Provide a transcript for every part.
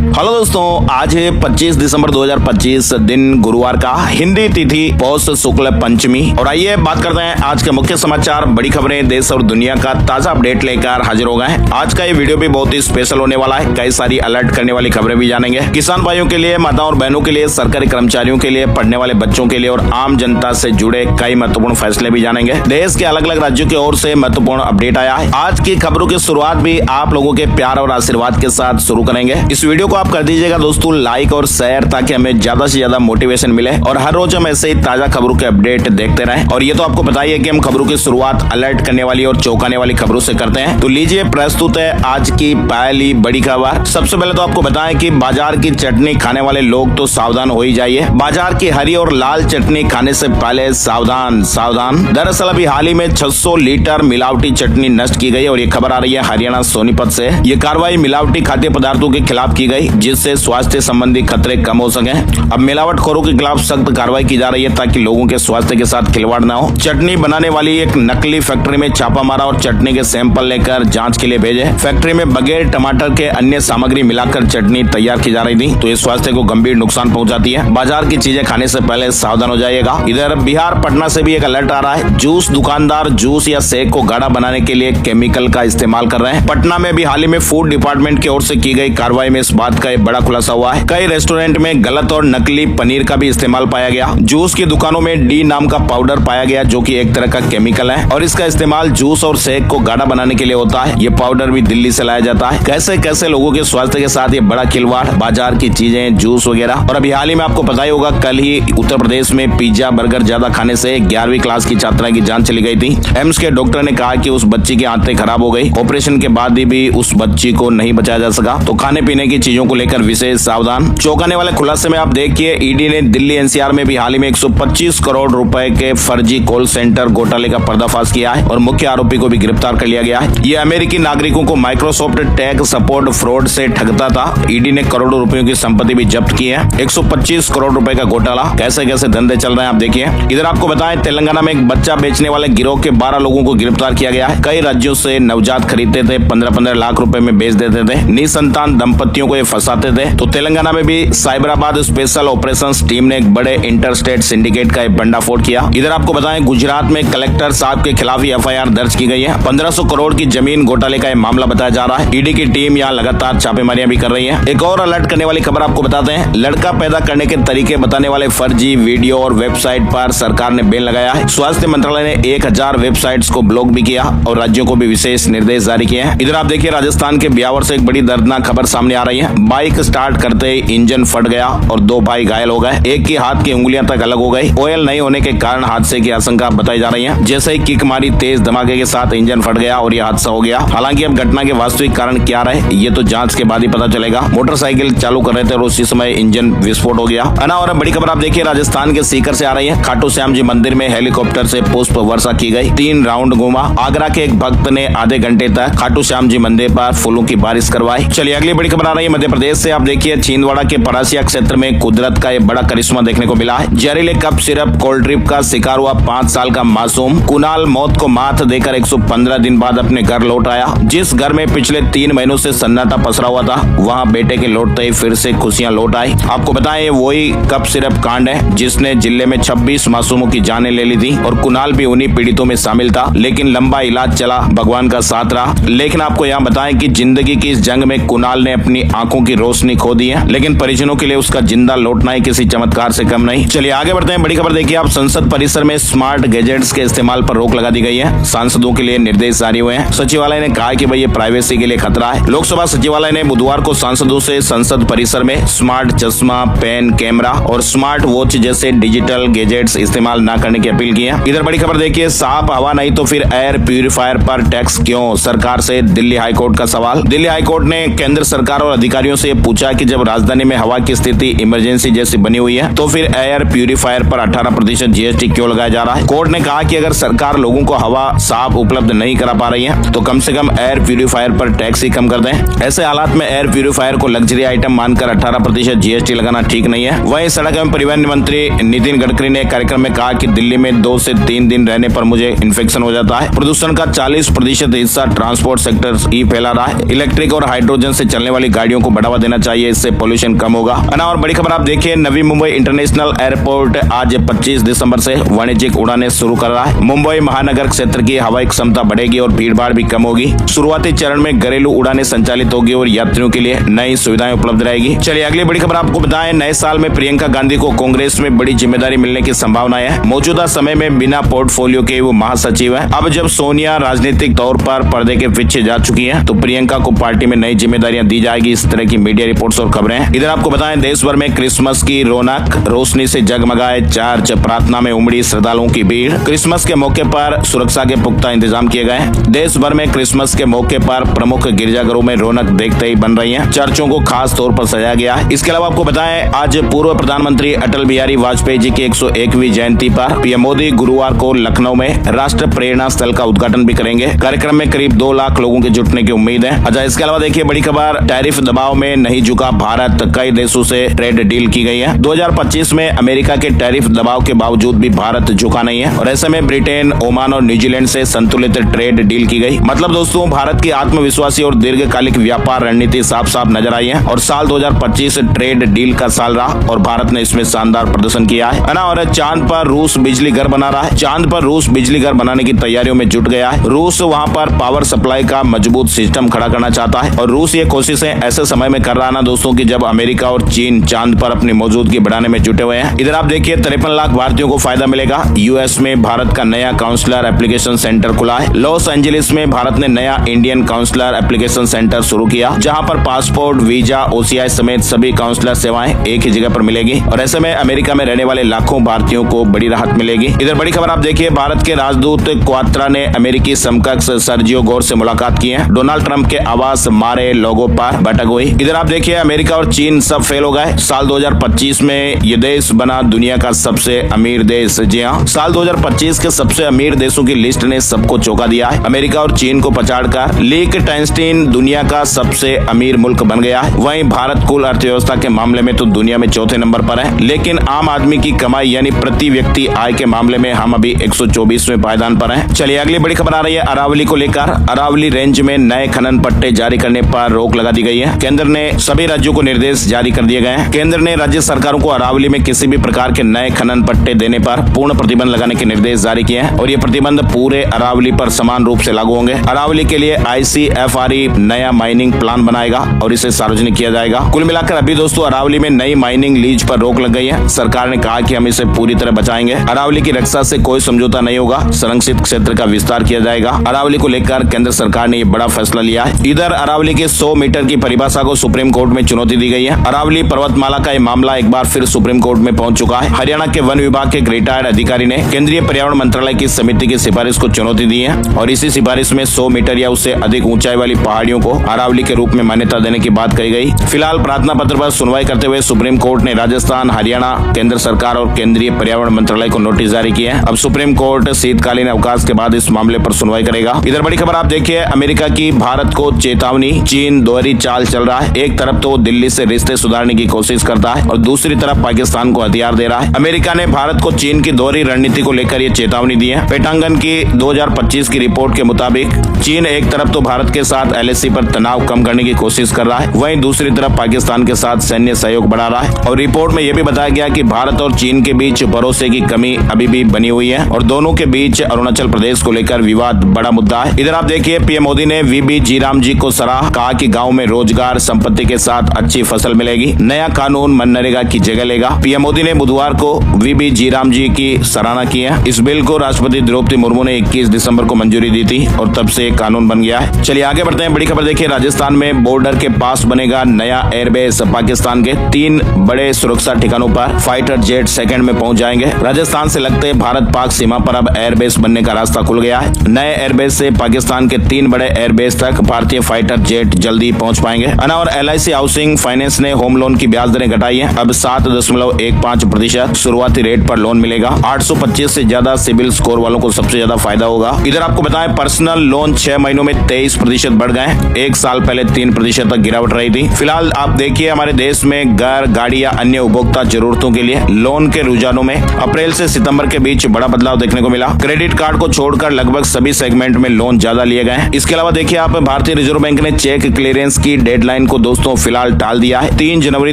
Hello दोस्तों, आज है 25 दिसंबर 2025 दिन गुरुवार का, हिंदी तिथि पौष शुक्ल पंचमी। और आइए बात करते हैं आज के मुख्य समाचार, बड़ी खबरें, देश और दुनिया का ताजा अपडेट लेकर हाजिर हो गए हैं। आज का ये वीडियो भी बहुत ही स्पेशल होने वाला है। कई सारी अलर्ट करने वाली खबरें भी जानेंगे। किसान भाइयों के लिए, माताओं और बहनों के लिए, सरकारी कर्मचारियों के लिए, पढ़ने वाले बच्चों के लिए और आम जनता से जुड़े कई महत्वपूर्ण फैसले भी जानेंगे। देश के अलग अलग राज्यों की ओर से महत्वपूर्ण अपडेट आया है। आज की खबरों की शुरुआत भी आप लोगों के प्यार और आशीर्वाद के साथ शुरू करेंगे। इस वीडियो को आप कर दीजिएगा दोस्तों लाइक और शेयर, ताकि हमें ज्यादा से ज्यादा मोटिवेशन मिले और हर रोज हम ऐसे ही ताजा खबरों के अपडेट देखते रहें। और ये तो आपको पता ही है कि हम खबरों की शुरुआत अलर्ट करने वाली और चौंकाने वाली खबरों से करते हैं। तो लीजिए, प्रस्तुत है आज की पहली बड़ी खबर। सबसे पहले तो आपको बताएं कि बाजार की चटनी खाने वाले लोग तो सावधान हो ही जाइए। बाजार की हरी और लाल चटनी खाने से पहले सावधान सावधान। दरअसल अभी हाल ही में 600 लीटर मिलावटी चटनी नष्ट की गई और ये खबर आ रही है हरियाणा सोनीपत से। ये कार्रवाई मिलावटी खाद्य पदार्थों के खिलाफ की गई, जिससे स्वास्थ्य संबंधी खतरे कम हो सके। अब मिलावटखोरों के खिलाफ सख्त कार्रवाई की जा रही है, ताकि लोगों के स्वास्थ्य के साथ खिलवाड़ न हो। चटनी बनाने वाली एक नकली फैक्ट्री में छापा मारा और चटनी के सैंपल लेकर जांच के लिए भेजे। फैक्ट्री में बगैर टमाटर के अन्य सामग्री मिलाकर चटनी तैयार की जा रही थी, तो ये स्वास्थ्य को गंभीर नुकसान पहुंचाती है। बाजार की चीजें खाने से पहले सावधान हो जाइएगा। इधर बिहार पटना से भी एक अलर्ट आ रहा है। जूस दुकानदार जूस या शेक को गाढ़ा बनाने के लिए केमिकल का इस्तेमाल कर रहे हैं। पटना में भी हाल ही में फूड डिपार्टमेंट की ओर से की गई कार्रवाई में इस बात का एक बड़ा खुलासा हुआ है। कई रेस्टोरेंट में गलत और नकली पनीर का भी इस्तेमाल पाया गया। जूस की दुकानों में डी नाम का पाउडर पाया गया, जो कि एक तरह का केमिकल है और इसका इस्तेमाल जूस और शेक को गाढ़ा बनाने के लिए होता है। ये पाउडर भी दिल्ली से लाया जाता है। कैसे कैसे लोगों के स्वास्थ्य के साथ ये बड़ा खिलवाड़, बाजार की चीजें, जूस वगैरह। और अभी हाल ही में आपको पता ही होगा, कल ही उत्तर प्रदेश में पिज्जा बर्गर ज्यादा खाने से 11वीं क्लास की छात्रा की जान चली गई थी। एम्स के डॉक्टर ने कहा कि उस बच्ची की आंतें खराब हो गई। ऑपरेशन के बाद भी उस बच्ची को नहीं बचाया जा सका। तो खाने पीने की चीजों को लेकर विशेष सावधान। चौंकाने वाले खुलासे में आप देखिए, ईडी ने दिल्ली एनसीआर में भी हाल ही में 125 करोड़ रुपए के फर्जी कॉल सेंटर घोटाले का पर्दाफाश किया है और मुख्य आरोपी को भी गिरफ्तार कर लिया गया है। ये अमेरिकी नागरिकों को माइक्रोसॉफ्ट टेक सपोर्ट फ्रॉड से ठगता था। ईडी ने करोड़ों रुपयों की संपत्ति भी जब्त की है। 125 करोड़ रुपए का घोटाला, कैसे कैसे धंधे चल रहे हैं आप देखिए। इधर आपको बताएं, तेलंगाना में एक बच्चा बेचने वाले गिरोह के 12 लोगों को गिरफ्तार किया गया है। कई राज्यों से नवजात खरीदते थे, 15-15 लाख रुपए में बेच देते थे। निसंतान दंपतियों को ये फंसाते थे। तो तेलंगाना में भी साइबराबाद स्पेशल ऑपरेशंस टीम ने एक बड़े इंटरस्टेट सिंडिकेट का एक भंडाफोड़ किया। इधर आपको बताएं, गुजरात में कलेक्टर साहब के खिलाफ एफआईआर दर्ज की गई है। 1500 करोड़ की जमीन घोटाले का मामला बताया जा रहा है। ईडी की टीम यहाँ लगातार छापेमारियां भी कर रही है। एक और अलर्ट करने वाली खबर आपको बताते हैं, लड़का पैदा करने के तरीके बताने वाले फर्जी वीडियो और वेबसाइट पर सरकार ने बैन लगाया है। स्वास्थ्य मंत्रालय ने 1000 वेबसाइट्स को ब्लॉक भी किया और राज्यों को भी विशेष निर्देश जारी किए हैं। इधर आप देखिए, राजस्थान के ब्यावर से एक बड़ी दर्दनाक खबर सामने आ रही है। बाइक स्टार्ट करते ही इंजन फट गया और 2 भाई घायल हो गए। एक की हाथ की उंगलियां तक अलग हो गई। ऑयल नहीं होने के कारण हादसे की आशंका बताई जा रही है। जैसे ही किक मारी, तेज धमाके के साथ इंजन फट गया और यह हादसा हो गया। हालांकि अब घटना के वास्तविक कारण क्या रहे, ये तो जांच के बाद ही पता चलेगा। मोटरसाइकिल चालू कर रहे थे और उसी समय इंजन विस्फोट हो गया। और बड़ी खबर आप देखिए, राजस्थान के सीकर से आ रही है। खाटू श्याम जी मंदिर में हेलीकॉप्टर से पुष्प वर्षा की गई। 3 राउंड घूमा। आगरा के एक भक्त ने आधे घंटे तक खाटू श्याम जी मंदिर पर फूलों की बारिश करवाई। चलिए अगली बड़ी खबर आ रही है मध्य प्रदेश से। आप देखिए, छिंदवाड़ा के परासिया क्षेत्र में कुदरत का एक बड़ा करिश्मा देखने को मिला है। जहरीले कप सिरप कोल्ड ड्रिप का शिकार हुआ 5 साल का मासूम कुणाल मौत को मात देकर 115 दिन बाद अपने घर लौट आया। जिस घर में पिछले 3 महीनों से सन्नाटा पसरा हुआ था, वहां बेटे के लौटते ही फिर से खुशियां लौट आई। आपको बताएं, वही कप सिरप कांड है जिसने जिले में 26 मासूमों की जानें ले ली थी और कुणाल भी उन्हीं पीड़ितों में शामिल था। लेकिन लंबा इलाज चला, भगवान का साथ रहा। लेकिन आपको यहाँ बताएं कि जिंदगी की इस जंग में कुणाल ने अपनी आंखों की रोशनी खो दी है, लेकिन परिजनों के लिए उसका जिंदा लौटना ही किसी चमत्कार से कम नहीं। चलिए आगे बढ़ते हैं। बड़ी खबर देखिए, आप संसद परिसर में स्मार्ट गैजेट्स के इस्तेमाल पर रोक लगा दी गई है। सांसदों के लिए निर्देश जारी हुए हैं। सचिवालय ने कहा कि भाई ये प्राइवेसी के लिए खतरा है। लोकसभा सचिवालय ने बुधवार को सांसदों से संसद परिसर में स्मार्ट चश्मा, पेन, कैमरा और स्मार्ट वॉच जैसे डिजिटल गैजेट्स इस्तेमाल न करने की अपील की है। इधर बड़ी खबर देखिए, साफ हवा नहीं तो फिर एयर प्यूरिफायर पर टैक्स क्यों, सरकार से दिल्ली हाईकोर्ट का सवाल। दिल्ली हाईकोर्ट ने केंद्र सरकार और अधिकारियों से पूछा कि जब राजधानी में हवा की स्थिति इमरजेंसी जैसी बनी हुई है, तो फिर एयर प्यूरिफायर पर 18% जीएसटी क्यों लगाया जा रहा है। कोर्ट ने कहा कि अगर सरकार लोगों को हवा साफ उपलब्ध नहीं करा पा रही है, तो कम से कम एयर प्यूरिफायर पर टैक्स ही कम कर दें। ऐसे हालात में एयर प्यूरिफायर को लग्जरी आइटम मानकर 18% जीएसटी लगाना ठीक नहीं है। वहीं सड़क एवं परिवहन मंत्री नितिन गडकरी ने कार्यक्रम में कहा कि दिल्ली में 2 से 3 दिन रहने पर मुझे इन्फेक्शन हो जाता है। प्रदूषण का 40% हिस्सा ट्रांसपोर्ट सेक्टर ही फैला रहा है। इलेक्ट्रिक और हाइड्रोजन से चलने वाली गाड़ियों को बढ़ावा देना चाहिए, इससे पोल्यूशन कम होगा। और बड़ी खबर आप देखिए, नवी मुंबई इंटरनेशनल एयरपोर्ट आज 25 दिसंबर से वाणिज्यिक उड़ानें शुरू कर रहा है। मुंबई महानगर क्षेत्र की हवाई क्षमता बढ़ेगी और भीड़ भाड़ भी कम होगी। शुरुआती चरण में घरेलू उड़ानें संचालित होगी और यात्रियों के लिए नई सुविधाएं उपलब्ध रहेगी। चलिए अगली बड़ी खबर आपको बताएं, नए साल में प्रियंका गांधी को कांग्रेस में बड़ी जिम्मेदारी मिलने की संभावना है। मौजूदा समय में बिना पोर्टफोलियो के वो महासचिव है। अब जब सोनिया राजनीतिक तौर पर पर्दे के पीछे जा चुकी है तो प्रियंका को पार्टी में नई जिम्मेदारियां दी जाएगी, इस तरह की मीडिया रिपोर्ट्स और खबरें हैं। इधर आपको बताएं, देश भर में क्रिसमस की रौनक, रोशनी से जगमगाए चर्च, प्रार्थना में उमड़ी श्रद्धालुओं की भीड़। क्रिसमस के मौके पर सुरक्षा के पुख्ता इंतजाम किए गए हैं। देश भर में क्रिसमस के मौके पर प्रमुख गिरजाघरों में रौनक देखते ही बन रही है। चर्चों को खास तौर पर सजाया गया है। इसके अलावा आपको बताएं, आज पूर्व प्रधानमंत्री अटल बिहारी वाजपेयी जी की 101वीं जयंती पर पीएम मोदी गुरुवार को लखनऊ में राष्ट्र प्रेरणा स्थल का उद्घाटन भी करेंगे। कार्यक्रम में करीब 2 लाख लोगों के जुटने की उम्मीद है। अच्छा, इसके अलावा देखिए बड़ी खबर, टैरिफ दबाव में नहीं झुका भारत, कई देशों से ट्रेड डील की गई है। 2025 में अमेरिका के टैरिफ दबाव के बावजूद भी भारत झुका नहीं है और ऐसे में ब्रिटेन, ओमान और न्यूजीलैंड से संतुलित ट्रेड डील की गई। मतलब दोस्तों, भारत की आत्मविश्वासी और दीर्घकालिक व्यापार रणनीति साफ साफ नजर आई है और साल 2025 ट्रेड डील का साल रहा और भारत ने इसमें शानदार प्रदर्शन किया है ना। और चांद पर रूस बिजली घर बना रहा है। चांद पर रूस बिजली घर बनाने की तैयारियों में जुट गया है। रूस वहां पर पावर सप्लाई का मजबूत सिस्टम खड़ा करना चाहता है और रूस ये कोशिशें ऐसे समय में कर रहा है ना दोस्तों की जब अमेरिका और चीन चांद पर अपनी मौजूदगी बढ़ाने में जुटे हुए हैं। इधर आप देखिए, 53 लाख भारतीयों को फायदा मिलेगा। यूएस में भारत का नया काउंसलर एप्लीकेशन सेंटर खुला है। लॉस एंजलिस में भारत ने नया इंडियन काउंसलर एप्लीकेशन सेंटर शुरू किया, जहां पर पासपोर्ट, वीजा, ओसीआई समेत सभी काउंसलर सेवाएं एक ही जगह पर मिलेगी और ऐसे में अमेरिका में रहने वाले लाखों भारतीयों को बड़ी राहत मिलेगी। इधर बड़ी खबर आप देखिए, भारत के राजदूत क्वात्रा ने अमेरिकी समकक्ष सर्जियो गोर से मुलाकात की है। डोनाल्ड ट्रंप के आवास मारे लोगों पर बैठक हुई। इधर आप देखिए, अमेरिका और चीन सब फेल हो गए। साल 2025 में ये देश बना दुनिया का सबसे अमीर देश। जी हाँ, साल 2025 के सबसे अमीर देशों की लिस्ट ने सबको चौंका दिया है। अमेरिका और चीन को पछाड़कर लिechtenstein दुनिया का सबसे अमीर मुल्क बन गया है। वहीं भारत कुल अर्थव्यवस्था के मामले में तो दुनिया में चौथे नंबर पर है, लेकिन आम आदमी की कमाई यानी प्रति व्यक्ति आय के मामले में हम अभी 124वें पायदान पर हैं। चलिए अगली बड़ी खबर आ रही है अरावली को लेकर। अरावली रेंज में नए खनन पट्टे जारी करने पर रोक लगा दी गई है। केंद्र ने सभी राज्यों को निर्देश जारी कर दिए गए हैं। केंद्र ने राज्य सरकारों को अरावली में किसी भी प्रकार के नए खनन पट्टे देने पर पूर्ण प्रतिबंध लगाने के निर्देश जारी किए हैं और ये प्रतिबंध पूरे अरावली पर समान रूप से लागू होंगे। अरावली के लिए ICFRE नया माइनिंग प्लान बनाएगा और इसे सार्वजनिक किया जाएगा। कुल मिलाकर अभी दोस्तों अरावली में नई माइनिंग लीज पर रोक लग गई है। सरकार ने कहा कि हम इसे पूरी तरह बचाएंगे। अरावली की रक्षा से कोई समझौता नहीं होगा। संरक्षित क्षेत्र का विस्तार किया जाएगा। अरावली को लेकर केंद्र सरकार ने ये बड़ा फैसला लिया है। इधर अरावली के 100 मीटर की परिभाषा को सुप्रीम कोर्ट में चुनौती दी गई है। अरावली पर्वतमाला का ये मामला एक बार फिर सुप्रीम कोर्ट में पहुंच चुका है। हरियाणा के वन विभाग के एक रिटायर्ड अधिकारी ने केंद्रीय पर्यावरण मंत्रालय की समिति की सिफारिश को चुनौती दी है और इसी सिफारिश में 100 मीटर या उससे अधिक ऊंचाई वाली पहाड़ियों को अरावली के रूप में मान्यता देने की बात कही गई। फिलहाल प्रार्थना पत्र पर सुनवाई करते हुए सुप्रीम कोर्ट ने राजस्थान, हरियाणा, केंद्र सरकार और केंद्रीय पर्यावरण मंत्रालय को नोटिस जारी किए हैं। अब सुप्रीम कोर्ट शीतकालीन अवकाश के बाद इस मामले पर सुनवाई करेगा। इधर बड़ी खबर आप देखिए, अमेरिका की भारत को चेतावनी। चीन दोहरी चाल चल रहा है। एक तरफ तो दिल्ली से रिश्ते सुधारने की कोशिश करता है और दूसरी तरफ पाकिस्तान को हथियार दे रहा है। अमेरिका ने भारत को चीन की दोहरी रणनीति को लेकर ये चेतावनी दी है। पेंटागन की 2025 की रिपोर्ट के मुताबिक चीन एक तरफ तो भारत के साथ LAC पर तनाव कम करने की कोशिश कर रहा है, वहीं दूसरी तरफ पाकिस्तान के साथ सैन्य सहयोग बढ़ा रहा है। और रिपोर्ट में यह भी बताया गया कि भारत और चीन के बीच भरोसे की कमी अभी भी बनी हुई है और दोनों के बीच अरुणाचल प्रदेश को लेकर विवाद बड़ा मुद्दा है। इधर आप देखिए, पीएम मोदी ने VB जीराम जी को सराहा, कहा कि गांव में रोजगार, संपत्ति के साथ अच्छी फसल मिलेगी। नया कानून मनरेगा की जगह लेगा। पीएम मोदी ने बुधवार को VB जीराम जी की सराहना की है। इस बिल को राष्ट्रपति द्रौपदी मुर्मू ने 21 दिसंबर को मंजूरी दी थी और तब से कानून बन गया है। चलिए आगे बढ़ते हैं। बड़ी खबर देखिए, राजस्थान में बॉर्डर के पास बनेगा नया एयरबेस। पाकिस्तान के 3 बड़े सुरक्षा ठिकानों पर फाइटर जेट सेकंड में पहुंच जाएंगे। राजस्थान से लगते भारत पाक सीमा पर अब एयरबेस बनने का रास्ता खुल गया है। नए एयरबेस से पाकिस्तान के 3 बड़े एयरबेस तक भारतीय फाइटर जेट जल्दी पहुंच पाएंगे। और LIC हाउसिंग फाइनेंस ने होम लोन की ब्याज दरें घटाई है। अब 7.15% शुरुआती रेट पर लोन मिलेगा। 825 से ज्यादा सिविल स्कोर वालों को सबसे ज्यादा फायदा होगा। इधर आपको बताएं, पर्सनल लोन 6 महीनों में 23% बढ़ गए। एक साल पहले 3% तक गिरावट रही थी। फिलहाल आप देखिए, हमारे देश में घर, गाड़ी या अन्य उपभोक्ता जरूरतों के लिए लोन के रुझानों में अप्रैल से सितंबर के बीच बड़ा बदलाव देखने को मिला। क्रेडिट कार्ड को छोड़कर लगभग सभी सेगमेंट में लोन ज्यादा लिए गए हैं। इसके अलावा देखिए आप, भारतीय रिजर्व बैंक ने चेक क्लियरेंस की डेडलाइन गाइडलाइन को दोस्तों फिलहाल टाल दिया है। 3 जनवरी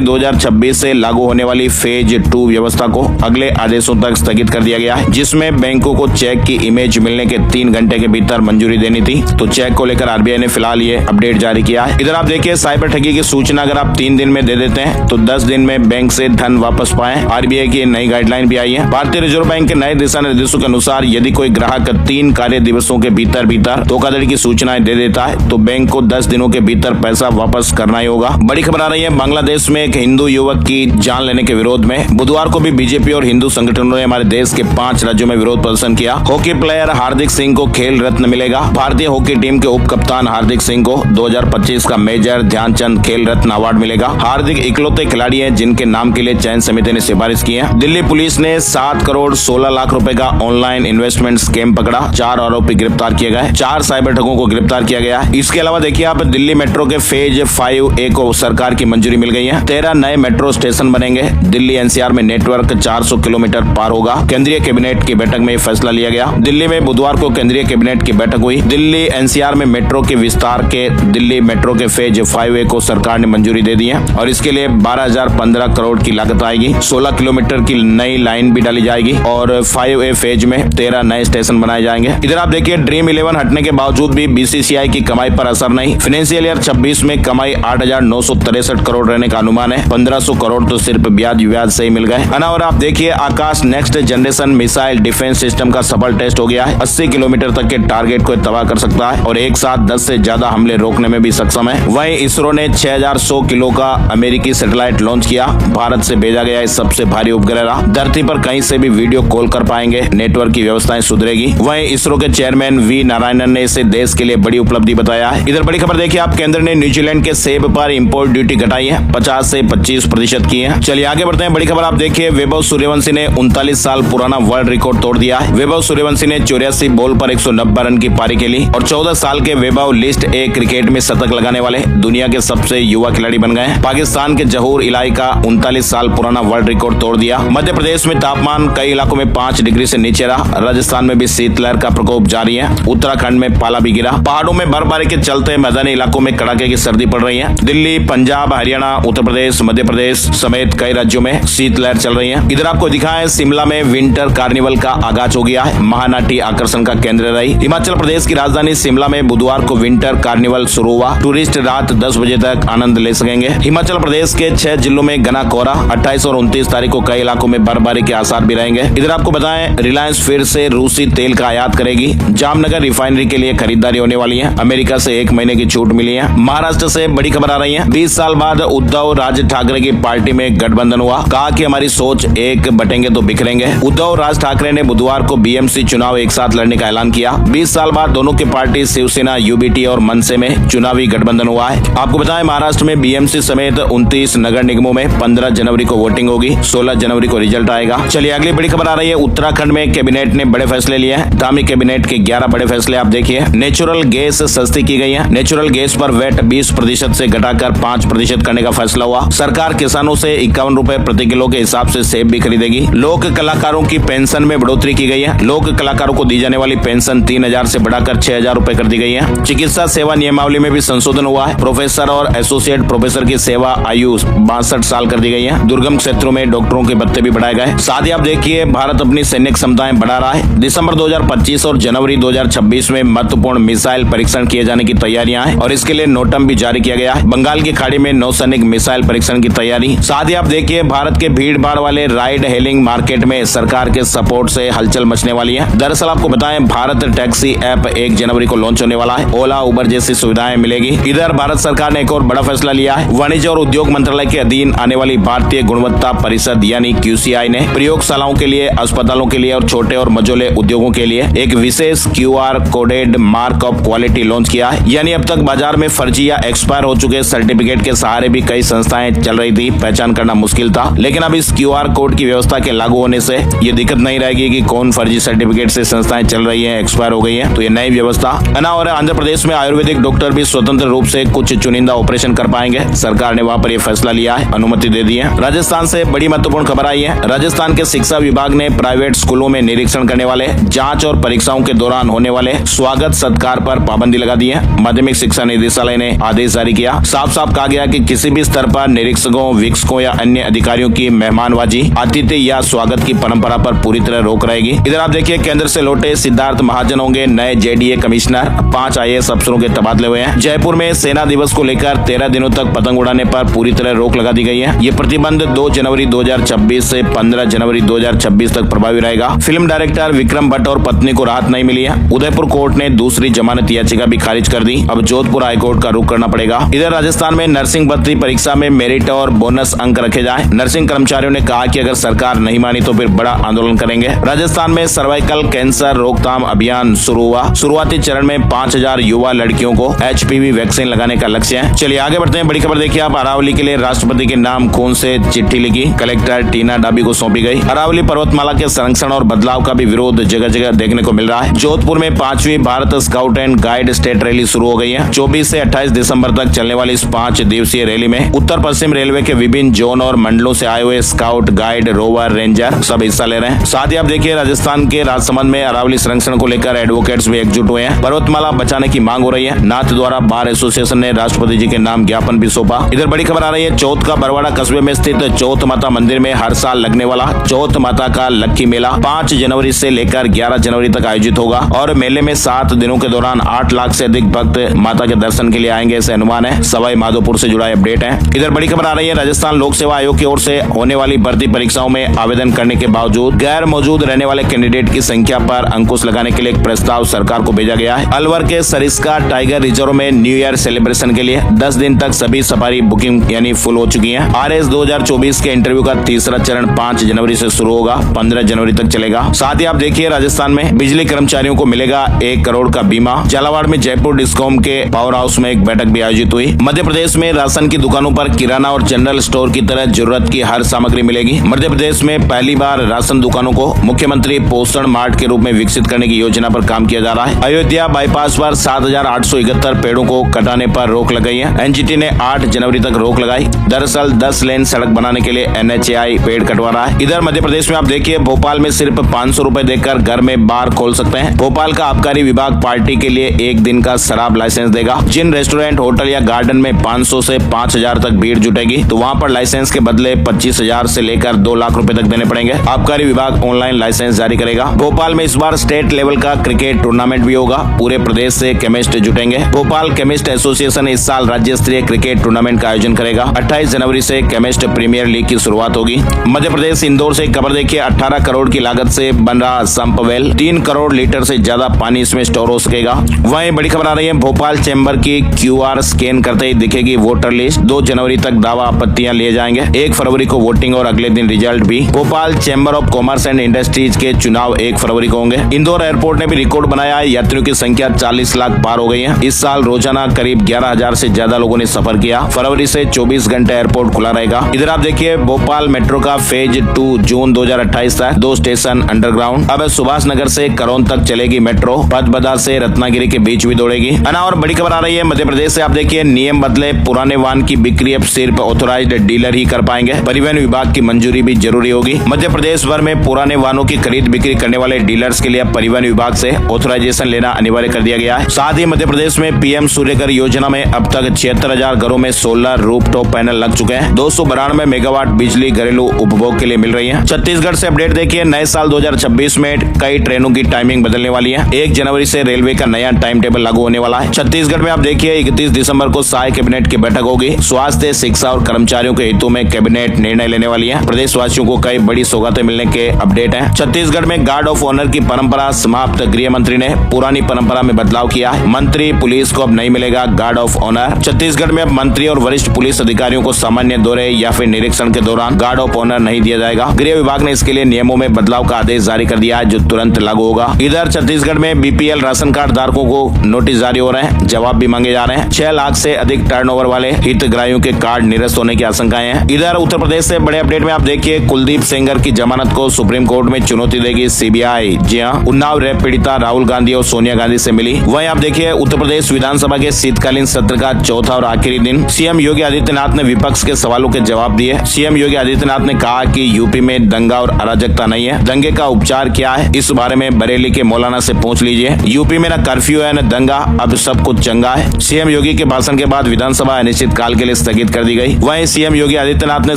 2026 से लागू होने वाली फेज 2 व्यवस्था को अगले आदेशों तक स्थगित कर दिया गया है, जिसमें बैंकों को चेक की इमेज मिलने के 3 घंटे के भीतर मंजूरी देनी थी। तो चेक को लेकर आरबीआई ने फिलहाल ये अपडेट जारी किया है। इधर आप देखिए साइबर ठगी की सूचना अगर आप 3 दिन में दे देते हैं तो 10 दिन में बैंक से धन वापस पाएं। आरबीआई की नई गाइडलाइन भी आई है। भारतीय रिजर्व बैंक के नए दिशा निर्देशों के अनुसार यदि कोई ग्राहक 3 कार्य दिवसों के भीतर धोखाधड़ी की सूचनाएं दे देता है तो बैंक को 10 दिनों के भीतर पैसा वापस करना ही होगा। बड़ी खबर आ रही है बांग्लादेश में एक हिंदू युवक की जान लेने के विरोध में बुधवार को भी बीजेपी और हिंदू संगठनों ने हमारे देश के 5 राज्यों में विरोध प्रदर्शन किया। हॉकी प्लेयर हार्दिक सिंह को खेल रत्न मिलेगा। भारतीय हॉकी टीम के उप कप्तान हार्दिक सिंह को 2025 का मेजर ध्यानचंद खेल रत्न अवार्ड मिलेगा। हार्दिक इकलौते खिलाड़ी हैं जिनके नाम के लिए चयन समिति ने सिफारिश की है। दिल्ली पुलिस ने 7 करोड़ 16 लाख रुपए का ऑनलाइन इन्वेस्टमेंट स्कैम पकड़ा। 4 आरोपी गिरफ्तार किए गए। 4 साइबर ठगों को गिरफ्तार किया गया। इसके अलावा देखिए आप दिल्ली मेट्रो के फेज 5A को सरकार की मंजूरी मिल गई है। 13 नए मेट्रो स्टेशन बनेंगे। दिल्ली एनसीआर में नेटवर्क 400 किलोमीटर पार होगा। केंद्रीय कैबिनेट की बैठक में फैसला लिया गया। दिल्ली में बुधवार को केंद्रीय कैबिनेट की बैठक हुई। दिल्ली एनसीआर में मेट्रो के विस्तार के दिल्ली मेट्रो के फेज 5A को सरकार ने मंजूरी दे दी है और इसके लिए 12,015 करोड़ की लागत आएगी। 16 किलोमीटर की नई लाइन भी डाली जाएगी और 5A फेज में 13 नए स्टेशन बनाए जाएंगे। इधर आप देखिए ड्रीम 11 हटने के बावजूद भी बीसीसीआई की कमाई पर असर नहीं। फाइनेंशियल ईयर 26 में कमाई 8,963 करोड़ रहने का अनुमान है। 1,500 करोड़ तो सिर्फ ब्याज से ही मिल गए। और आप देखिए Akash next generation missile defence system का सफल टेस्ट हो गया है। 80 किलोमीटर तक के टारगेट को तबाह कर सकता है और एक साथ 10 से ज्यादा हमले रोकने में भी सक्षम है। वहीं इसरो ने 6,100 किलो का अमेरिकी सैटेलाइट लॉन्च किया। भारत से भेजा गया इस सबसे भारी उपग्रह रहा। धरती पर कहीं से भी वीडियो कॉल कर पाएंगे। नेटवर्क की व्यवस्थाएं सुधरेगी। वहीं इसरो के चेयरमैन वी नारायणन ने इसे देश के लिए बड़ी उपलब्धि बताया है। इधर बड़ी खबर देखिए आप केंद्र ने न्यूजीलैंड के सेब पर इंपोर्ट ड्यूटी घटाई है। 50 से 25% की है। चलिए आगे बढ़ते हैं। बड़ी खबर आप देखिए वैभव सूर्यवंशी ने 39 साल पुराना वर्ल्ड रिकॉर्ड तोड़ दिया है। वैभव सूर्यवंशी ने 84 बॉल पर 190 रन की पारी खेली और 14 साल के वैभव लिस्ट ए क्रिकेट में शतक लगाने वाले दुनिया के सबसे युवा खिलाड़ी बन गए हैं। पाकिस्तान के जहूर इलाके का 39 साल पुराना वर्ल्ड रिकॉर्ड तोड़ दिया। मध्य प्रदेश में तापमान कई इलाकों में 5 डिग्री से नीचे रहा। राजस्थान में भी शीतलहर का प्रकोप जारी है। उत्तराखंड में पाला भी गिरा। पहाड़ों में बर्फबारी के चलते मैदानी इलाकों में कड़ाके की सर्दी पड़ रही है। दिल्ली, पंजाब, हरियाणा, उत्तर प्रदेश, मध्य प्रदेश समेत कई राज्यों में शीतलहर चल रही है। इधर आपको दिखाएं शिमला में विंटर कार्निवल का आगाज हो गया है। महानाटी आकर्षण का केंद्र रही। हिमाचल प्रदेश की राजधानी शिमला में बुधवार को विंटर कार्निवल शुरू हुआ। टूरिस्ट रात 10 बजे तक आनंद ले सकेंगे। हिमाचल प्रदेश के 6 जिलों में घना कोहरा। 28 और 29 तारीख को कई इलाकों में बर्फबारी के आसार भी रहेंगे। इधर आपको बताएं रिलायंस फिर से रूसी तेल का आयात करेगी। जामनगर रिफाइनरी के लिए खरीदारी होने वाली है। अमेरिका से 1 महीने की छूट मिली है। महाराष्ट्र से बड़ी खबर आ रही है। 20 साल बाद उद्धव राज ठाकरे की पार्टी में गठबंधन हुआ। कहा कि हमारी सोच एक बटेंगे तो बिखरेंगे। उद्धव राज ठाकरे ने बुधवार को बीएमसी चुनाव एक साथ लड़ने का ऐलान किया। 20 साल बाद दोनों की पार्टी शिवसेना, यूबीटी और मनसे में चुनावी गठबंधन हुआ है। आपको बताएं महाराष्ट्र में बीएमसी समेत 29 नगर निगमों में 15 जनवरी को वोटिंग होगी। 16 जनवरी को रिजल्ट आएगा। चलिए अगली बड़ी खबर आ रही है। उत्तराखंड में कैबिनेट ने बड़े फैसले लिए हैं। धामी कैबिनेट के 11 बड़े फैसले आप देखिए। नेचुरल गैस सस्ती की गई है। नेचुरल गैस पर वेट 20% से घटाकर 5% करने का फैसला हुआ। सरकार किसानों से 51 रुपए प्रति किलो के हिसाब से सेब भी खरीदेगी। लोक कलाकारों की पेंशन में बढ़ोतरी की गई है। लोक कलाकारों को दी जाने वाली पेंशन 3,000 से बढ़ाकर 6,000 रुपए कर दी गई है। चिकित्सा सेवा नियमावली में भी संशोधन हुआ है। प्रोफेसर और एसोसिएट प्रोफेसर की सेवा आयु 62 साल कर दी गई है। दुर्गम क्षेत्रों में डॉक्टरों के भत्ते भी बढ़ाए गए। साथ ही आप देखिए भारत अपनी सैन्य क्षमताएं बढ़ा रहा है। दिसंबर 2025 और जनवरी 2026 में महत्वपूर्ण मिसाइल परीक्षण किए जाने की तैयारियां हैं और इसके लिए नोटम भी जारी किया गया है। बंगाल की खाड़ी में नौसैनिक मिसाइल परीक्षण की तैयारी। साथ ही आप देखिए भारत के भीड़ भाड़ वाले राइड हेलिंग मार्केट में सरकार के सपोर्ट से हलचल मचने वाली है। दरअसल आपको बताएं भारत टैक्सी ऐप 1 जनवरी को लॉन्च होने वाला है। ओला, उबर जैसी सुविधाएं मिलेगी। इधर भारत सरकार ने एक और बड़ा फैसला लिया है। वाणिज्य और उद्योग मंत्रालय के अधीन आने वाली भारतीय गुणवत्ता परिषद यानी QCI ने प्रयोगशालाओं के लिए, अस्पतालों के लिए और छोटे और मझोले उद्योगों के लिए एक विशेष QR coded mark of quality launch किया है। यानी अब तक बाजार में फर्जी या एक्सपायर हो चुके सर्टिफिकेट के सहारे भी कई संस्थाएं चल रही थी। पहचान करना मुश्किल था, लेकिन अब इस QR कोड की व्यवस्था के लागू होने से ये दिक्कत नहीं रहेगी कि कौन फर्जी सर्टिफिकेट से संस्थाएं चल रही है, एक्सपायर हो गई है। तो ये नई व्यवस्था है ना। और आंध्र प्रदेश में आयुर्वेदिक डॉक्टर भी स्वतंत्र रूप से कुछ चुनिंदा ऑपरेशन कर पाएंगे। सरकार ने वहाँ पर यह फैसला लिया है, अनुमति दे दी है। राजस्थान से बड़ी महत्वपूर्ण खबर आई है। राजस्थान के शिक्षा विभाग ने प्राइवेट स्कूलों में निरीक्षण करने वाले, जांच और परीक्षाओं के दौरान होने वाले स्वागत सत्कार पर पाबंदी लगा दी है। माध्यमिक शिक्षा निदेशालय ने आदेश जारी किया। साफ साफ कहा गया कि किसी भी स्तर पर निरीक्षकों, वीक्षकों या अन्य अधिकारियों की मेहमानबाजी, आतिथ्य या स्वागत की परंपरा पर पूरी तरह रोक रहेगी। इधर आप देखिए केंद्र से लौटे सिद्धार्थ महाजन होंगे नए जेडीए कमिश्नर। 5 IAS अफसरों के तबादले हुए हैं। जयपुर में सेना दिवस को लेकर 13 दिनों तक पतंग उड़ाने पर पूरी तरह रोक लगा दी गई है। ये प्रतिबंध 2 जनवरी 2026 से 15 जनवरी 2026 तक प्रभावी रहेगा। फिल्म डायरेक्टर विक्रम भट्ट और पत्नी को राहत नहीं मिली है। उदयपुर कोर्ट ने दूसरी जमानत याचिका भी खारिज कर दी। अब जोधपुर हाईकोर्ट का रुख करना पड़ेगा। इधर राजस्थान में नर्सिंग भर्ती परीक्षा में मेरिट और बोनस अंक रखे जाए। नर्सिंग कर्मचारियों ने कहा कि अगर सरकार नहीं मानी तो फिर बड़ा आंदोलन करेंगे। राजस्थान में सर्वाइकल कैंसर रोकथाम अभियान शुरू हुआ। शुरुआती चरण में 5000 युवा लड़कियों को HPV वैक्सीन लगाने का लक्ष्य है। चलिए आगे बढ़ते हैं। बड़ी खबर देखिए आप। अरावली के लिए राष्ट्रपति के नाम खून से चिट्ठी लिखी, कलेक्टर टीना डाबी को सौंपी गई। अरावली पर्वतमाला के संरक्षण और बदलाव का भी विरोध जगह जगह देखने को मिल रहा है। जोधपुर में 5वीं Bharat scout and guide state rally शुरू हो गई है। 24 से 28 दिसंबर तक चलने वाली इस 5 दिवसीय रैली में उत्तर पश्चिम रेलवे के विभिन्न जोन और मंडलों से आए हुए स्काउट, गाइड, रोवर, रेंजर सब हिस्सा ले रहे हैं। साथ ही आप देखिए राजस्थान के राजसमंद में अरावली संरक्षण को लेकर एडवोकेट्स भी एकजुट हुए हैं। पर्वतमाला बचाने की मांग हो रही है। नाथ द्वारा बार एसोसिएशन ने राष्ट्रपति जी के नाम ज्ञापन भी सौंपा। इधर बड़ी खबर आ रही है। चौथ का बरवाड़ा कस्बे में स्थित चौथ माता मंदिर में हर साल लगने वाला चौथ माता का लक्की मेला 5 जनवरी से लेकर 11 जनवरी तक आयोजित होगा और मेले में 7 दिनों के दौरान 8 लाख से अधिक भक्त माता के दर्शन के लिए आएंगे, ऐसे अनुमान है। सवाई माधोपुर से जुड़ा अपडेट है। इधर बड़ी खबर आ रही है। राजस्थान लोक सेवा आयोग की ओर से होने वाली भर्ती परीक्षाओं में आवेदन करने के बावजूद गैर मौजूद रहने वाले कैंडिडेट की संख्या पर अंकुश लगाने के लिए एक प्रस्ताव सरकार को भेजा गया है। अलवर के सरिस्का टाइगर रिजर्व में न्यू ईयर सेलिब्रेशन के लिए 10 दिन तक सभी सफारी बुकिंग यानी फुल हो चुकी है। RS 2024 के इंटरव्यू का तीसरा चरण 5 जनवरी से शुरू होगा, 15 जनवरी तक चलेगा। साथ ही आप देखिए राजस्थान में बिजली कर्मचारियों को मिलेगा 1 करोड़ का बीमा। झालावाड़ में जयपुर डिस्कॉम के पावर हाउस में एक बैठक भी आयोजित हुई। मध्य प्रदेश में राशन की दुकानों पर किराना और जनरल स्टोर की तरह जरूरत की हर सामग्री मिलेगी। मध्य प्रदेश में पहली बार राशन दुकानों को मुख्यमंत्री पोषण मार्ट के रूप में विकसित करने की योजना पर काम किया जा रहा है। अयोध्या बाईपास पर 7871 पेड़ों को कटाने पर रोक लगाई है। NGT ने 8 जनवरी तक रोक लगाई। दरअसल 10 लेन सड़क बनाने के लिए NHAI पेड़ कटवा रहा है। इधर मध्य प्रदेश में आप देखिए भोपाल में सिर्फ 500 रुपए देकर घर में बार खोल सकते हैं। भोपाल का आबकारी विभाग पार्टी के लिए 1 दिन का शराब लाइसेंस देगा। जिन रेस्टोरेंट, होटल या गार्डन में 500 से 5000 तक भीड़ जुटेगी तो वहाँ पर लाइसेंस के बदले 25,000 से लेकर 2 लाख रुपए तक देने पड़ेंगे। आबकारी विभाग ऑनलाइन लाइसेंस जारी करेगा। भोपाल में इस बार स्टेट लेवल का क्रिकेट टूर्नामेंट भी होगा। पूरे प्रदेश से केमिस्ट जुटेंगे। भोपाल केमिस्ट एसोसिएशन इस साल राज्य स्तरीय क्रिकेट टूर्नामेंट का आयोजन करेगा। 28 जनवरी से केमिस्ट प्रीमियर लीग की शुरुआत होगी। मध्य प्रदेश इंदौर से खबर देखिए। 18 करोड़ की लागत से बन रहा संप वेल, 3 करोड़ लीटर से ज्यादा पानी इसमें स्टोर हो सकेगा। वहीं बड़ी खबर आ रही है। भोपाल चैम्बर की QR स्कैन करते ही दिखेगी वोटर लिस्ट। 2 जनवरी तक दावा आपत्तियां लिए जाएंगे। 1 फरवरी को वोटिंग और अगले दिन रिजल्ट भी। Bhopal chamber of commerce and industries के चुनाव 1 फरवरी को होंगे। इंदौर एयरपोर्ट ने भी रिकॉर्ड बनाया है। यात्रियों की संख्या 40 लाख पार हो गई है। इस साल रोजाना करीब 11,000 से ज्यादा लोगों ने सफर किया। फरवरी से 24 घंटे एयरपोर्ट खुला रहेगा। इधर आप देखिए भोपाल मेट्रो का फेज 2 जून 2028 तक 2 स्टेशन अंडरग्राउंड। अब सुभाष नगर से करोन तक चलेगी मेट्रो। पदबदा से रत्नागिरी के बीच भी दौड़ेगी। और बड़ी खबर आ रही है मध्य प्रदेश से। आप देखिए नियम बदले, पुराने वाहन की बिक्री अब सिर्फ ऑथोराइज्ड डीलर ही कर पाएंगे। परिवहन विभाग की मंजूरी भी जरूरी होगी। मध्य प्रदेश भर में पुराने वाहनों की खरीद बिक्री करने वाले डीलर्स के लिए परिवहन विभाग से ऑथोराइजेशन लेना अनिवार्य कर दिया गया है। साथ ही मध्य प्रदेश में PM सूर्यघर योजना में अब तक 76,000 घरों में सोलर रूफटॉप पैनल लग चुके हैं। 292 मेगावाट बिजली घरेलू उपभोग के लिए मिल रही है। छत्तीसगढ़ से अपडेट देखिए। नए साल 2026 में कई ट्रेनों की टाइमिंग बदलने वाली है। 1 जनवरी से रेलवे का नया टाइम टेबल लागू होने वाला है। छत्तीसगढ़ में आप देखिए 31 दिसंबर को साय कैबिनेट की बैठक होगी। स्वास्थ्य, शिक्षा और कर्मचारियों के हितों में कैबिनेट निर्णय लेने वाली है। प्रदेशवासियों को कई बड़ी सौगातें मिलने के अपडेट हैं। छत्तीसगढ़ में गार्ड ऑफ ऑनर की परंपरा समाप्त। गृह मंत्री ने पुरानी परंपरा में बदलाव किया है। मंत्री पुलिस को अब नहीं मिलेगा गार्ड ऑफ ऑनर। छत्तीसगढ़ में अब मंत्री और वरिष्ठ पुलिस अधिकारियों को सामान्य दौरे या फिर निरीक्षण के दौरान गार्ड ऑफ ऑनर नहीं दिया जाएगा। गृह विभाग ने इसके लिए नियमों में बदलाव का आदेश जारी कर दिया है जो तुरंत लागू होगा। इधर छत्तीसगढ़ में BPL राशन कार्ड धारकों को नोटिस जारी हो रहे हैं। जवाब भी मांगे जा रहे हैं। 6 लाख से अधिक टर्नओवर वाले हितग्राहियों के कार्ड निरस्त होने की आशंकाएं हैं। इधर उत्तर प्रदेश से बड़े अपडेट में आप देखिए कुलदीप सेंगर की जमानत को सुप्रीम कोर्ट में चुनौती देगी CBI। जी हां, उन्नाव रेप पीड़िता राहुल गांधी और सोनिया गांधी से मिली। वहीं आप देखिए उत्तर प्रदेश विधानसभा के शीतकालीन सत्र का चौथा और आखिरी दिन CM योगी आदित्यनाथ ने विपक्ष के सवालों के जवाब दिए। CM योगी आदित्यनाथ ने कहा कि यूपी में दंगा और अराजकता नहीं है। दंगे का उपचार क्या है, इस बारे में बरेली के मौलाना से पूछ लीजिए। यूपी में न कर्फ्यू है न दंगा, अब सब कुछ चंगा है। CM योगी के भाषण भाषण के बाद विधानसभा अनिश्चितकाल के लिए स्थगित कर दी गई। वहीं सीएम योगी आदित्यनाथ ने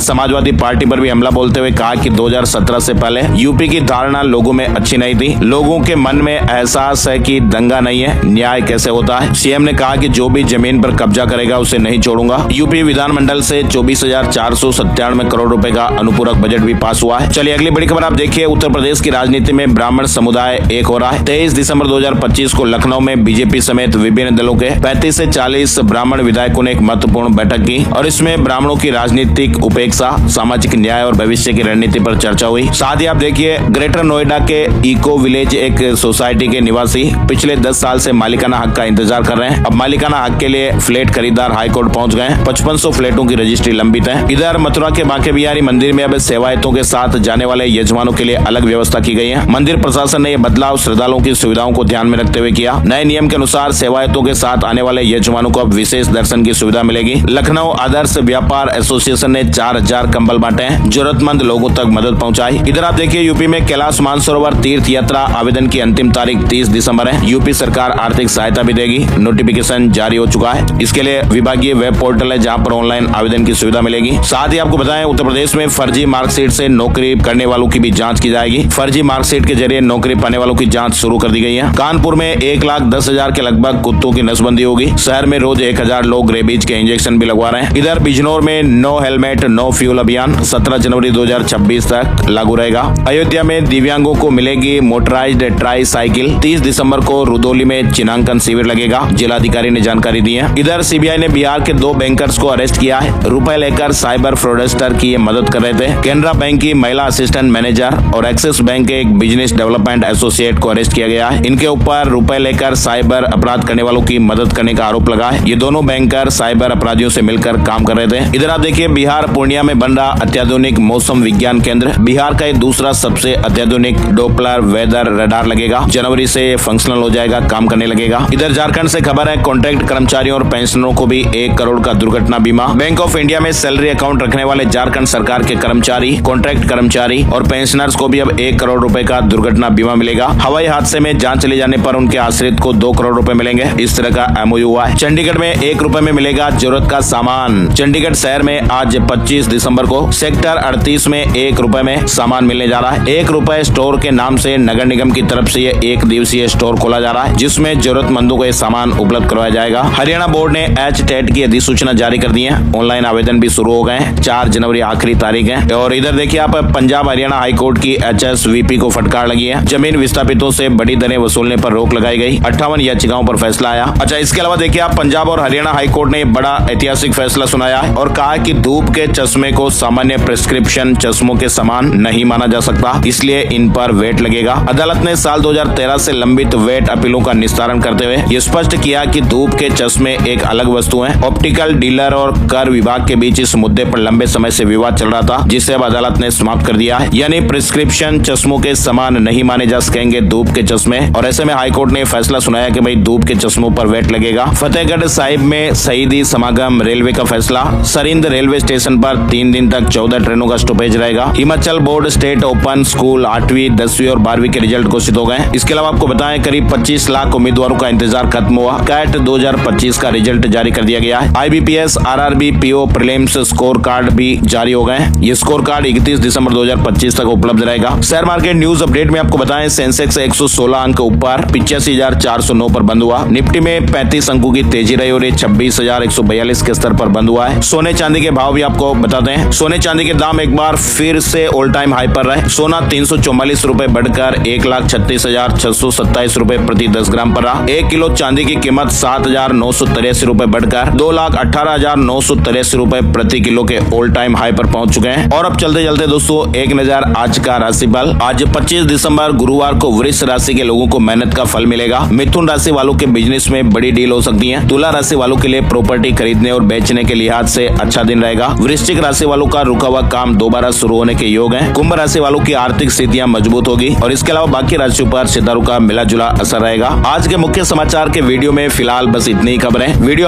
समाजवादी पार्टी पर भी हमला बोलते हुए कहा कि 2017 से पहले यूपी की धारणा लोगों में अच्छी नहीं थी। लोगों के मन में एहसास है कि दंगा नहीं है, न्याय कैसे होता है। सीएम ने कहा कि जो भी जमीन पर कब्जा करेगा उसे नहीं छोड़ूंगा। यूपी विधानमंडल से 24,497 करोड़ रुपए का अनुपूरक बजट भी पास हुआ है। चलिए अगली बड़ी खबर आप देखिए। उत्तर प्रदेश की राजनीति में ब्राह्मण समुदाय एक हो रहा है। 23 दिसंबर 2025 को लखनऊ में बीजेपी समेत विभिन्न दलों के 35 से 40 ब्राह्मण विधायकों ने एक महत्वपूर्ण बैठक की और इसमें ब्राह्मणों की राजनीतिक उपेक्षा, सामाजिक न्याय और भविष्य की रणनीति पर चर्चा हुई। साथ ही आप देखिए ग्रेटर नोएडा के इको विलेज एक सोसाइटी के निवासी पिछले 10 साल से मालिकाना हक का इंतजार कर रहे हैं। अब मालिकाना हक के लिए फ्लैट खरीदार हाईकोर्ट पहुंच गए। 5500 फ्लैटों की रजिस्ट्री लंबित है। इधर मथुरा के बांके बिहारी मंदिर में अब सेवायतों के साथ जाने वाले यजमानों के लिए अलग व्यवस्था की गई है। मंदिर प्रशासन ने यह बदलाव श्रद्धालुओं की सुविधाओं को ध्यान में रखते हुए किया। नए नियम के अनुसार सेवायतों के साथ आने वाले यजमानों को अब विशेष दर्शन की सुविधा मिलेगी। लखनऊ आदर्श व्यापार एसोसिएशन ने 4000 कंबल बांटे, जरूरतमंद लोगों तक मदद पहुंचाई। इधर आप देखिए यूपी में कैलाश मानसरोवर तीर्थ यात्रा आवेदन की अंतिम तारीख 30 दिसंबर है। यूपी सरकार आर्थिक सहायता भी देगी। नोटिफिकेशन जारी हो चुका है। इसके लिए विभागीय वेब पोर्टल है जहां पर ऑनलाइन आवेदन की सुविधा मिलेगी। साथ ही आपको बताएं उत्तर प्रदेश में फर्जी मार्कशीट से नौकरी करने वालों की भी जांच की जाएगी। फर्जी मार्कशीट के जरिए नौकरी पाने वालों की जांच शुरू कर दी गई है। कानपुर में 1,10,000 के लगभग कुत्तों की नसबंदी होगी। शहर में रोज 1000 लोग रेबीज के इंजेक्शन भी लगवा रहे हैं। इधर बिजनौर में नो हेलमेट नो फ्यूल अभियान 17 जनवरी 2026 तक लागू रहेगा। अयोध्या में दिव्यांगों को मिलेगी मोटराइज्ड ट्राई साइकिल। 30 दिसंबर को रुदौली में चिन्हांकन शिविर लगेगा, जिलाधिकारी ने जानकारी दी है। इधर सीबीआई ने बिहार के 2 बैंकर्स को अरेस्ट किया है। रुपए लेकर साइबर फ्रॉडस्टर की मदद कर रहे थे। केनरा बैंक की महिला असिस्टेंट मैनेजर और एक्सिस बैंक के एक बिजनेस डेवलपमेंट एसोसिएट को अरेस्ट किया गया है। इनके ऊपर रुपए लेकर साइबर अपराध करने वालों की मदद करने का आरोप लगा है। ये दोनों बैंकर साइबर अपराधियों से मिलकर काम कर रहे थे। इधर आप देखिए बिहार पूर्णिया में बन रहा अत्याधुनिक मौसम विज्ञान केंद्र। बिहार का ये दूसरा सबसे अत्याधुनिक डोपलर वेदर रडार लगेगा। जनवरी से फंक्शनल हो जाएगा, काम करने लगेगा। इधर झारखंड से खबर है कॉन्ट्रैक्ट कर्मचारियों और पेंशनरों को भी 1 करोड़ का दुर्घटना बीमा। बैंक ऑफ इंडिया में सैलरी अकाउंट रखने वाले झारखंड सरकार के कर्मचारी, कॉन्ट्रैक्ट कर्मचारी और पेंशनर्स को भी अब 1 करोड़ रुपए का दुर्घटना बीमा मिलेगा। हवाई हादसे में जान चले जाने पर उनके आश्रित को 2 करोड़ रुपए मिलेंगे। इस तरह का एमओयू हुआ है। चंडीगढ़ में 1 रुपए में मिलेगा जरूरत का सामान। चंडीगढ़ शहर में आज 25 दिसंबर को सेक्टर 38 में 1 रुपए में सामान मिलने जा रहा है। 1 रुपए स्टोर के नाम से नगर निगम की तरफ से ये 1 दिवसीय स्टोर खोला जा रहा है जिसमें जरूरतमंदों को ये सामान उपलब्ध करवाया जाएगा। हरियाणा बोर्ड ने HTET की अधिसूचना जारी कर दी है। ऑनलाइन आवेदन भी शुरू हो गए हैं। 4 जनवरी आखिरी तारीख है। और इधर देखिए आप पंजाब हरियाणा हाईकोर्ट की HSVP को फटकार लगी है। जमीन विस्थापितों से बड़ी दरें वसूलने पर रोक लगाई गई। 58 याचिकाओं पर फैसला आया। अच्छा, इसके अलावा देखिए आप पंजाब और हरियाणा हाईकोर्ट ने बड़ा ऐतिहासिक फैसला सुनाया है और कहा कि धूप के चश्मे को सामान्य प्रिस्क्रिप्शन चश्मों के समान नहीं माना जा सकता, इसलिए इन पर वेट लगेगा। अदालत ने साल 2013 से लंबित वेट अपीलों का निस्तारण करते हुए ये स्पष्ट किया कि धूप के चश्मे एक अलग वस्तु है। ऑप्टिकल डीलर और कर विभाग के बीच इस मुद्दे पर लंबे समय से विवाद चल रहा था, जिसे अब अदालत ने समाप्त कर दिया है। यानी प्रिस्क्रिप्शन चश्मों के समान नहीं माने जा सकेंगे धूप के चश्मे। और ऐसे में हाईकोर्ट ने फैसला सुनाया कि भाई धूप के चश्मों पर वेट लगेगा। फतेहगढ़ साहिब में शहीदी समागम रेलवे का फैसला। सरिंद रेलवे स्टेशन पर 3 दिन तक 14 ट्रेनों का स्टॉपेज रहेगा। Himachal board state open school 8वीं 10वीं और 12वीं के रिजल्ट घोषित हो गए। इसके अलावा आपको बताएं करीब 25 लाख उम्मीदवारों का इंतजार खत्म हुआ। कैट 2025 का रिजल्ट जारी कर दिया गया है। IBPS RRB PO prelims score card भी जारी हो गए। ये स्कोर कार्ड 31 दिसंबर 2025 तक उपलब्ध रहेगा। शेयर मार्केट न्यूज अपडेट में आपको बताएं सेंसेक्स 116 अंक ऊपर 85,409 पर बंद हुआ। निफ्टी में 35 अंकों की तेजी रही और 26,142 के स्तर पर बंद हुआ है। सोने चांदी के भाव भी आपको बताते हैं। सोने चांदी के दाम एक बार फिर से ऑल टाइम हाई पर रहे। सोना 344 रुपए बढ़कर 1,36,627 रुपए प्रति 10 ग्राम पर रहा। 1 किलो चांदी की कीमत 7,983 रुपए बढ़कर 2,18,983 रुपए प्रति किलो के ऑल टाइम हाई पर पहुंच चुके हैं। और अब चलते चलते दोस्तों एक नजर आज का राशिफल। आज 25 दिसंबर गुरुवार को वृष राशि के लोगों को मेहनत का फल मिलेगा। मिथुन राशि वालों के बिजनेस में बड़ी डील हो सकती है। तुला राशि वालों के लिए प्रॉपर्टी खरीदने और बेचने के लिहाज से अच्छा दिन रहेगा। वृश्चिक राशि वालों का रुका हुआ काम दोबारा शुरू होने के योग है। कुंभ राशि वालों की आर्थिक स्थितियां मजबूत होगी और इसके अलावा बाकी राशियों पर सितारों का मिला जुला असर रहेगा। आज के मुख्य समाचार के वीडियो में फिलहाल बस इतनी ही खबरें। वीडियो